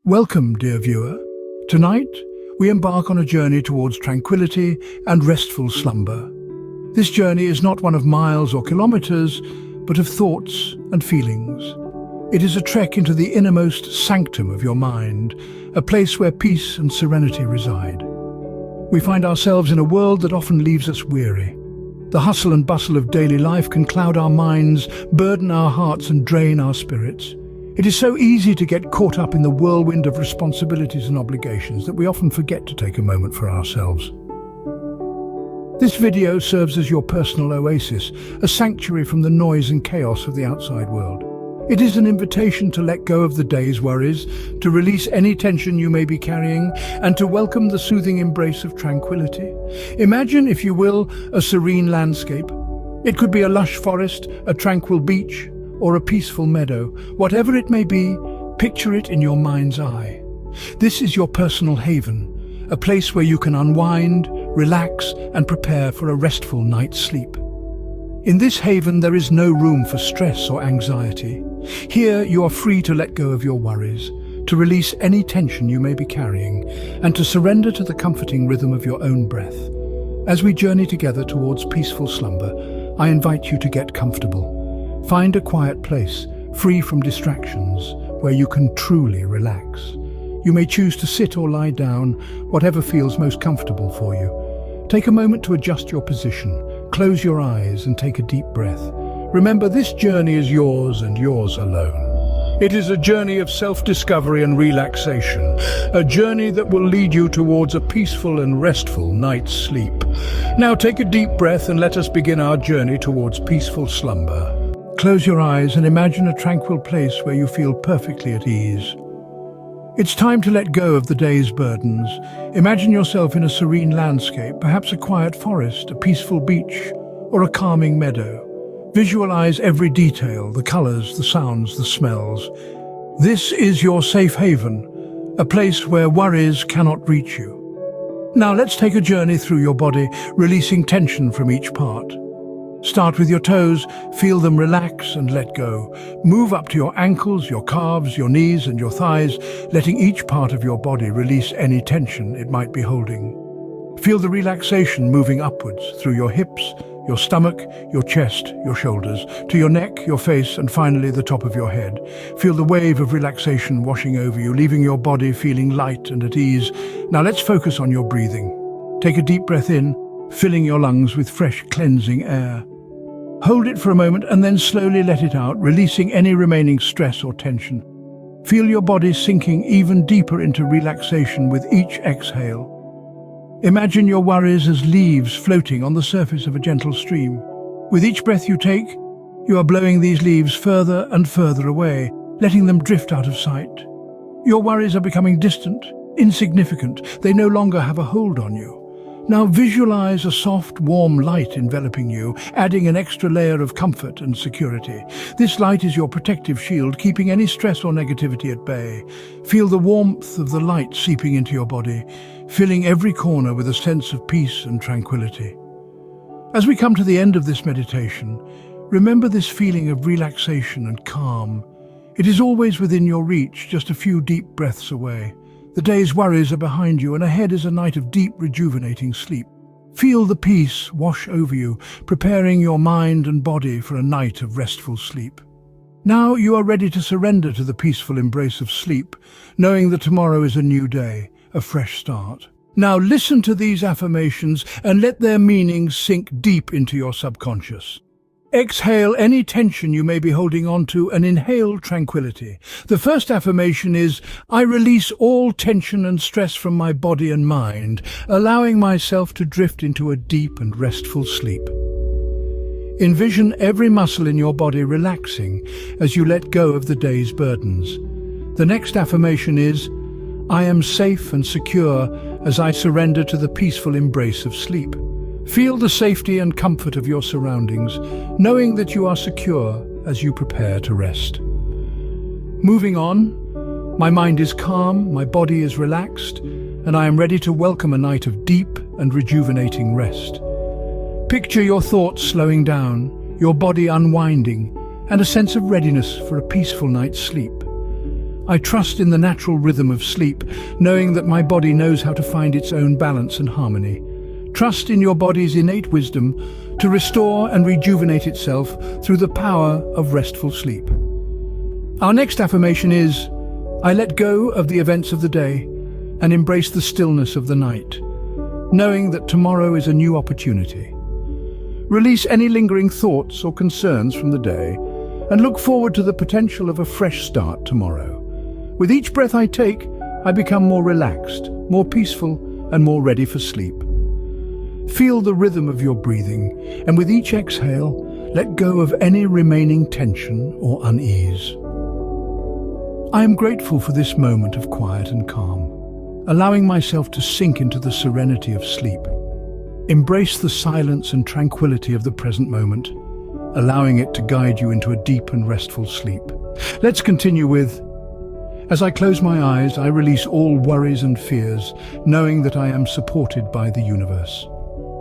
Welcome, dear viewer. Tonight, we embark on a journey towards tranquility and restful slumber. This journey is not one of miles or kilometers, but of thoughts and feelings. It is a trek into the innermost sanctum of your mind, a place where peace and serenity reside. We find ourselves in a world that often leaves us weary. The hustle and bustle of daily life can cloud our minds, burden our hearts, and drain our spirits. It is so easy to get caught up in the whirlwind of responsibilities and obligations that we often forget to take a moment for ourselves. This video serves as your personal oasis, a sanctuary from the noise and chaos of the outside world. It is an invitation to let go of the day's worries, to release any tension you may be carrying, and to welcome the soothing embrace of tranquility. Imagine, if you will, a serene landscape. It could be a lush forest, a tranquil beach, or a peaceful meadow. Whatever it may be, picture it in your mind's eye. This is your personal haven, a place where you can unwind, relax, and prepare for a restful night's sleep. In this haven, there is no room for stress or anxiety. Here, you are free to let go of your worries, to release any tension you may be carrying, and to surrender to the comforting rhythm of your own breath. As we journey together towards peaceful slumber, I invite you to get comfortable. Find a quiet place, free from distractions, where you can truly relax. You may choose to sit or lie down, whatever feels most comfortable for you. Take a moment to adjust your position, close your eyes and take a deep breath. Remember, this journey is yours and yours alone. It is a journey of self-discovery and relaxation, a journey that will lead you towards a peaceful and restful night's sleep. Now take a deep breath and let us begin our journey towards peaceful slumber. Close your eyes and imagine a tranquil place where you feel perfectly at ease. It's time to let go of the day's burdens. Imagine yourself in a serene landscape, perhaps a quiet forest, a peaceful beach, or a calming meadow. Visualize every detail, the colors, the sounds, the smells. This is your safe haven, a place where worries cannot reach you. Now let's take a journey through your body, releasing tension from each part. Start with your toes, feel them relax and let go. Move up to your ankles, your calves, your knees and your thighs, letting each part of your body release any tension it might be holding. Feel the relaxation moving upwards through your hips, your stomach, your chest, your shoulders, to your neck, your face, and finally the top of your head. Feel the wave of relaxation washing over you, leaving your body feeling light and at ease. Now let's focus on your breathing. Take a deep breath in, filling your lungs with fresh, cleansing air. Hold it for a moment and then slowly let it out, releasing any remaining stress or tension. Feel your body sinking even deeper into relaxation with each exhale. Imagine your worries as leaves floating on the surface of a gentle stream. With each breath you take, you are blowing these leaves further and further away, letting them drift out of sight. Your worries are becoming distant, insignificant. They no longer have a hold on you. Now visualize a soft, warm light enveloping you, adding an extra layer of comfort and security. This light is your protective shield, keeping any stress or negativity at bay. Feel the warmth of the light seeping into your body, filling every corner with a sense of peace and tranquility. As we come to the end of this meditation, remember this feeling of relaxation and calm. It is always within your reach, just a few deep breaths away. The day's worries are behind you, and ahead is a night of deep, rejuvenating sleep. Feel the peace wash over you, preparing your mind and body for a night of restful sleep. Now you are ready to surrender to the peaceful embrace of sleep, knowing that tomorrow is a new day, a fresh start. Now listen to these affirmations and let their meanings sink deep into your subconscious. Exhale any tension you may be holding on to and inhale tranquility. The first affirmation is, I release all tension and stress from my body and mind, allowing myself to drift into a deep and restful sleep. Envision every muscle in your body relaxing as you let go of the day's burdens. The next affirmation is, I am safe and secure as I surrender to the peaceful embrace of sleep. Feel the safety and comfort of your surroundings, knowing that you are secure as you prepare to rest. Moving on, my mind is calm, my body is relaxed, and I am ready to welcome a night of deep and rejuvenating rest. Picture your thoughts slowing down, your body unwinding, and a sense of readiness for a peaceful night's sleep. I trust in the natural rhythm of sleep, knowing that my body knows how to find its own balance and harmony. Trust in your body's innate wisdom to restore and rejuvenate itself through the power of restful sleep. Our next affirmation is, I let go of the events of the day and embrace the stillness of the night, knowing that tomorrow is a new opportunity. Release any lingering thoughts or concerns from the day and look forward to the potential of a fresh start tomorrow. With each breath I take, I become more relaxed, more peaceful, and more ready for sleep. Feel the rhythm of your breathing, and with each exhale, let go of any remaining tension or unease. I am grateful for this moment of quiet and calm, allowing myself to sink into the serenity of sleep. Embrace the silence and tranquility of the present moment, allowing it to guide you into a deep and restful sleep. Let's continue with, as I close my eyes, I release all worries and fears, knowing that I am supported by the universe.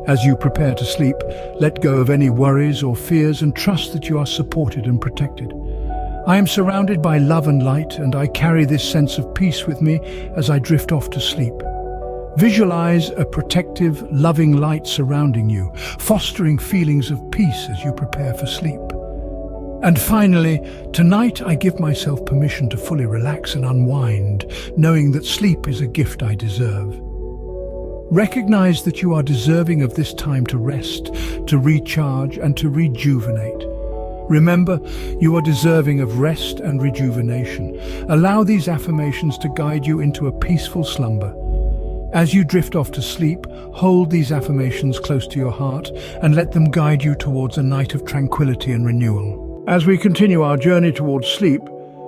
As you prepare to sleep, let go of any worries or fears and trust that you are supported and protected. I am surrounded by love and light, and I carry this sense of peace with me as I drift off to sleep. Visualize a protective, loving light surrounding you, fostering feelings of peace as you prepare for sleep. And finally, tonight I give myself permission to fully relax and unwind, knowing that sleep is a gift I deserve. Recognize that you are deserving of this time to rest, to recharge, and to rejuvenate. Remember, you are deserving of rest and rejuvenation. Allow these affirmations to guide you into a peaceful slumber. As you drift off to sleep, hold these affirmations close to your heart and let them guide you towards a night of tranquility and renewal. As we continue our journey towards sleep,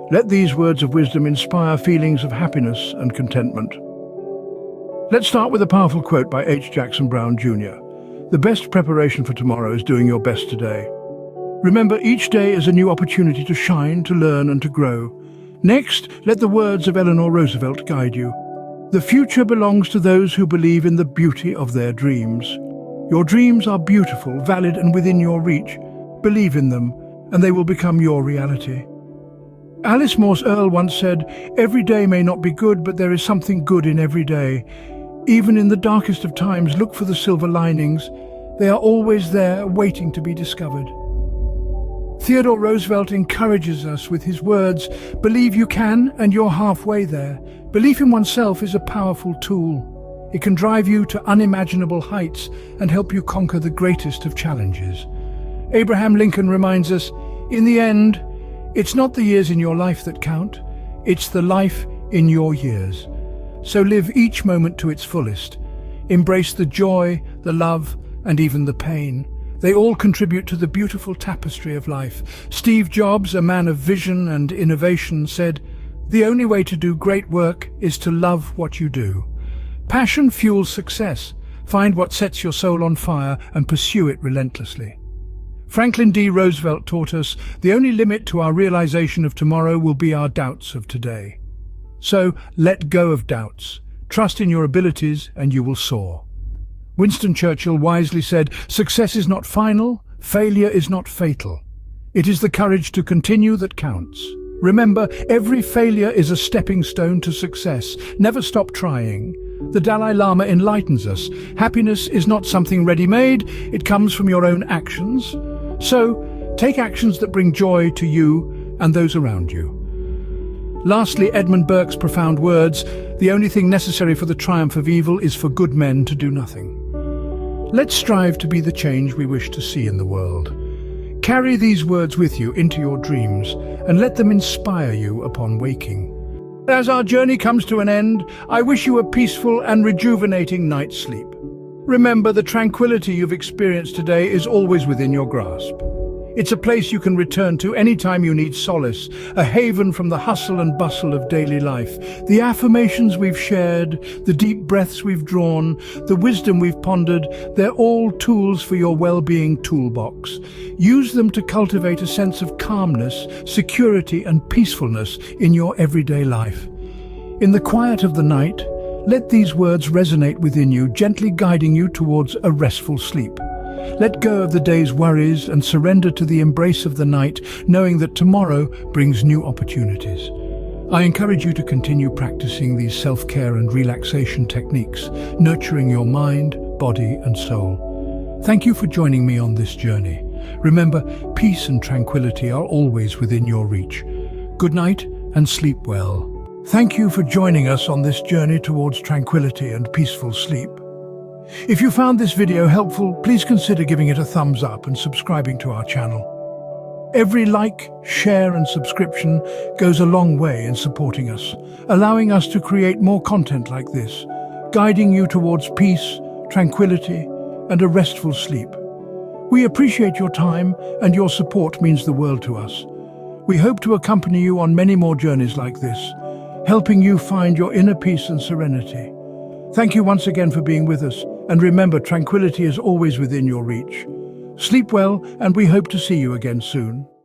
let these words of wisdom inspire feelings of happiness and contentment. Let's start with a powerful quote by H. Jackson Brown Jr. The best preparation for tomorrow is doing your best today. Remember, each day is a new opportunity to shine, to learn, and to grow. Next, let the words of Eleanor Roosevelt guide you. The future belongs to those who believe in the beauty of their dreams. Your dreams are beautiful, valid, and within your reach. Believe in them, and they will become your reality. Alice Morse Earle once said, "Every day may not be good, but there is something good in every day. Even in the darkest of times, look for the silver linings. They are always there, waiting to be discovered." Theodore Roosevelt encourages us with his words, "Believe you can, and you're halfway there." Belief in oneself is a powerful tool. It can drive you to unimaginable heights and help you conquer the greatest of challenges. Abraham Lincoln reminds us, "In the end, it's not the years in your life that count, it's the life in your years." So live each moment to its fullest. Embrace the joy, the love, and even the pain. They all contribute to the beautiful tapestry of life. Steve Jobs, a man of vision and innovation, said, "The only way to do great work is to love what you do." Passion fuels success. Find what sets your soul on fire and pursue it relentlessly. Franklin D. Roosevelt taught us, the only limit to our realization of tomorrow will be our doubts of today. So, let go of doubts. Trust in your abilities and you will soar. Winston Churchill wisely said, "Success is not final, failure is not fatal. It is the courage to continue that counts." Remember, every failure is a stepping stone to success. Never stop trying. The Dalai Lama enlightens us. Happiness is not something ready-made, it comes from your own actions. So, take actions that bring joy to you and those around you. Lastly, Edmund Burke's profound words, "The only thing necessary for the triumph of evil is for good men to do nothing." Let's strive to be the change we wish to see in the world. Carry these words with you into your dreams and let them inspire you upon waking. As our journey comes to an end, I wish you a peaceful and rejuvenating night's sleep. Remember, the tranquility you've experienced today is always within your grasp. It's a place you can return to anytime you need solace, a haven from the hustle and bustle of daily life. The affirmations we've shared, the deep breaths we've drawn, the wisdom we've pondered, they're all tools for your well-being toolbox. Use them to cultivate a sense of calmness, security, and peacefulness in your everyday life. In the quiet of the night, let these words resonate within you, gently guiding you towards a restful sleep. Let go of the day's worries and surrender to the embrace of the night, knowing that tomorrow brings new opportunities. I encourage you to continue practicing these self-care and relaxation techniques, nurturing your mind, body, and soul. Thank you for joining me on this journey. Remember, peace and tranquility are always within your reach. Good night and sleep well. Thank you for joining us on this journey towards tranquility and peaceful sleep. If you found this video helpful, please consider giving it a thumbs up and subscribing to our channel. Every like, share and subscription goes a long way in supporting us, allowing us to create more content like this, guiding you towards peace, tranquility and a restful sleep. We appreciate your time, and your support means the world to us. We hope to accompany you on many more journeys like this, helping you find your inner peace and serenity. Thank you once again for being with us, and remember, tranquility is always within your reach. Sleep well, and we hope to see you again soon.